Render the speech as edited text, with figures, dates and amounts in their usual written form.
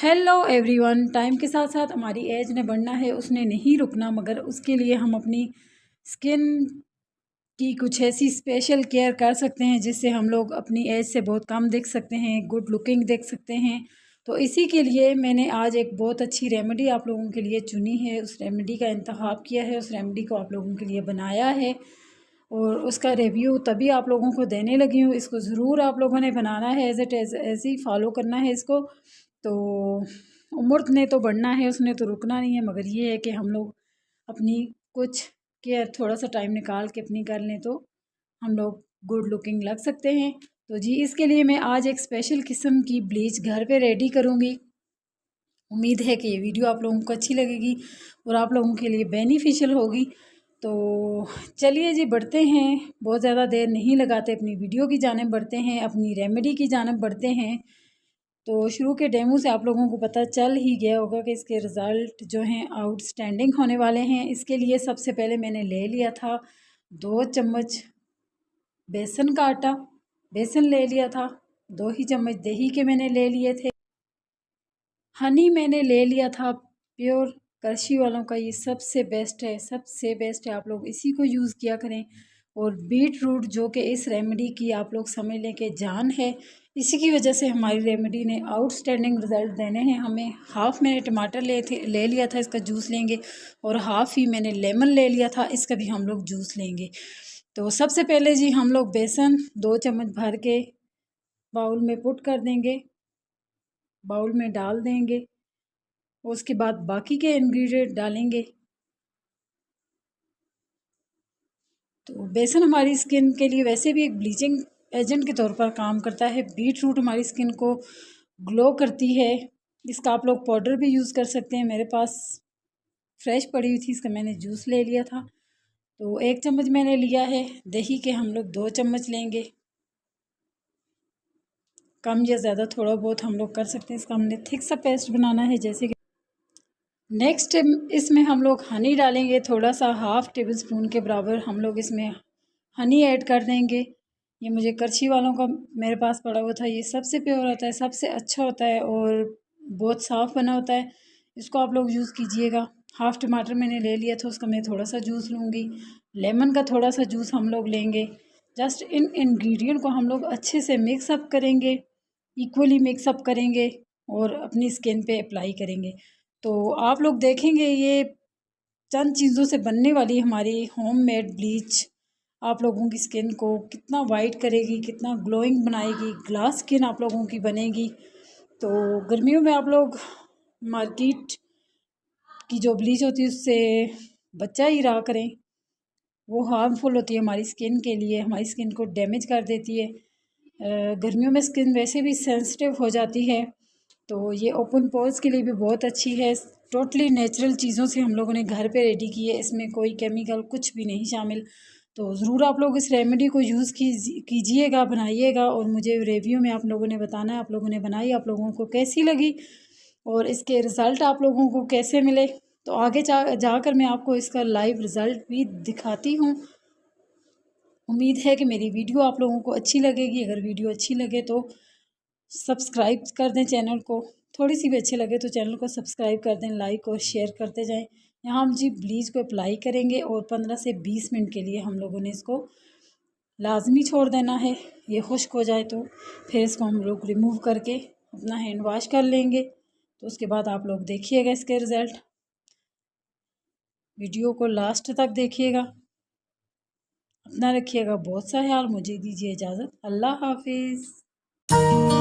Hello everyone. Time के साथ साथ हमारी एज ने बढ़ना है, उसने नहीं रुकना, मगर उसके लिए हम अपनी स्किन की कुछ ऐसी स्पेशल केयर कर सकते हैं जिससे हम लोग अपनी एज से बहुत कम दिख सकते हैं, गुड लुकिंग देख सकते हैं। तो इसी के लिए मैंने आज एक बहुत अच्छी रेमेडी आप लोगों के लिए चुनी है, उस रेमेडी का इंतखाब किया है, उस रेमेडी को आप लोगों के लिए बनाया है और उसका रिव्यू तभी आप लोगों को देने लगी हूँ। इसको ज़रूर आप लोगों ने बनाना है, एज इट ऐसे ही फॉलो करना है इसको। तो उम्र ने तो बढ़ना है, उसने तो रुकना नहीं है, मगर ये है कि हम लोग अपनी कुछ केयर थोड़ा सा टाइम निकाल के अपनी कर लें तो हम लोग गुड लुकिंग लग सकते हैं। तो जी इसके लिए मैं आज एक स्पेशल किस्म की ब्लीच घर पे रेडी करूँगी। उम्मीद है कि ये वीडियो आप लोगों को अच्छी लगेगी और आप लोगों के लिए बेनिफिशियल होगी। तो चलिए जी बढ़ते हैं, बहुत ज़्यादा देर नहीं लगाते, अपनी वीडियो की जानिब बढ़ते हैं, अपनी रेमेडी की जानिब बढ़ते हैं। तो शुरू के डेमो से आप लोगों को पता चल ही गया होगा कि इसके रिज़ल्ट जो हैं आउटस्टैंडिंग होने वाले हैं। इसके लिए सबसे पहले मैंने ले लिया था 2 चम्मच बेसन का आटा, बेसन ले लिया था, 2 ही चम्मच दही के मैंने ले लिए थे, हनी मैंने ले लिया था प्योर करशी वालों का, ये सबसे बेस्ट है, सबसे बेस्ट है, आप लोग इसी को यूज़ किया करें। और बीट रूट जो कि इस रेमेडी की आप लोग समझ लें कि जान है, इसी की वजह से हमारी रेमेडी ने आउटस्टैंडिंग रिज़ल्ट देने हैं हमें। हाफ़ मैंने टमाटर ले लिया था, इसका जूस लेंगे, और हाफ़ ही मैंने लेमन ले लिया था, इसका भी हम लोग जूस लेंगे। तो सबसे पहले जी हम लोग बेसन 2 चम्मच भर के बाउल में पुट कर देंगे, बाउल में डाल देंगे। उसके बाद बाकी के इंग्रेडिएंट डालेंगे। तो बेसन हमारी स्किन के लिए वैसे भी एक ब्लीचिंग एजेंट के तौर पर काम करता है। बीट रूट हमारी स्किन को ग्लो करती है, इसका आप लोग पाउडर भी यूज़ कर सकते हैं। मेरे पास फ्रेश पड़ी हुई थी, इसका मैंने जूस ले लिया था। तो 1 चम्मच मैंने लिया है, दही के हम लोग 2 चम्मच लेंगे। कम या ज़्यादा थोड़ा बहुत हम लोग कर सकते हैं, इसका हमने थिक सा पेस्ट बनाना है जैसे कि। नेक्स्ट इसमें हम लोग हनी डालेंगे, थोड़ा सा हाफ़ टेबल स्पून के बराबर हम लोग इसमें हनी ऐड कर देंगे। ये मुझे करछी वालों का मेरे पास पड़ा हुआ था, ये सबसे प्योर होता है, सबसे अच्छा होता है और बहुत साफ़ बना होता है, इसको आप लोग यूज़ कीजिएगा। हाफ़ टमाटर मैंने ले लिया था, उसका मैं थोड़ा सा जूस लूँगी। लेमन का थोड़ा सा जूस हम लोग लेंगे। जस्ट इन इंग्रेडिएंट को हम लोग अच्छे से मिक्सअप करेंगे, इक्वली मिक्सअप करेंगे और अपनी स्किन पे अप्लाई करेंगे। तो आप लोग देखेंगे ये चंद चीज़ों से बनने वाली हमारी होममेड ब्लीच आप लोगों की स्किन को कितना वाइट करेगी, कितना ग्लोइंग बनाएगी, ग्लास स्किन आप लोगों की बनेगी। तो गर्मियों में आप लोग मार्केट की जो ब्लीच होती है उससे बचा ही रहा करें, वो हार्मफुल होती है हमारी स्किन के लिए, हमारी स्किन को डैमेज कर देती है। गर्मियों में स्किन वैसे भी सेंसिटिव हो जाती है, तो ये ओपन पोर्स के लिए भी बहुत अच्छी है। टोटली नेचुरल चीज़ों से हम लोगों ने घर पे रेडी की है, इसमें कोई केमिकल कुछ भी नहीं शामिल। तो ज़रूर आप लोग इस रेमेडी को यूज़ कीजिएगा, बनाइएगा और मुझे रिव्यू में आप लोगों ने बताना है आप लोगों ने बनाई, आप लोगों को कैसी लगी और इसके रिज़ल्ट आप लोगों को कैसे मिले। तो आगे जाकर मैं आपको इसका लाइव रिज़ल्ट भी दिखाती हूँ। उम्मीद है कि मेरी वीडियो आप लोगों को अच्छी लगेगी। अगर वीडियो अच्छी लगे तो सब्सक्राइब कर दें चैनल को, थोड़ी सी भी अच्छी लगे तो चैनल को सब्सक्राइब कर दें, लाइक और शेयर करते जाएं। यहाँ हम जी ब्लीच को अप्लाई करेंगे और 15 से 20 मिनट के लिए हम लोगों ने इसको लाजमी छोड़ देना है। ये खुश्क हो जाए तो फिर इसको हम लोग रिमूव करके अपना हैंड वॉश कर लेंगे। तो उसके बाद आप लोग देखिएगा इसके रिज़ल्ट। वीडियो को लास्ट तक देखिएगा। अपना रखिएगा बहुत सा ख्याल। मुझे दीजिए इजाज़त। अल्लाह हाफिज़।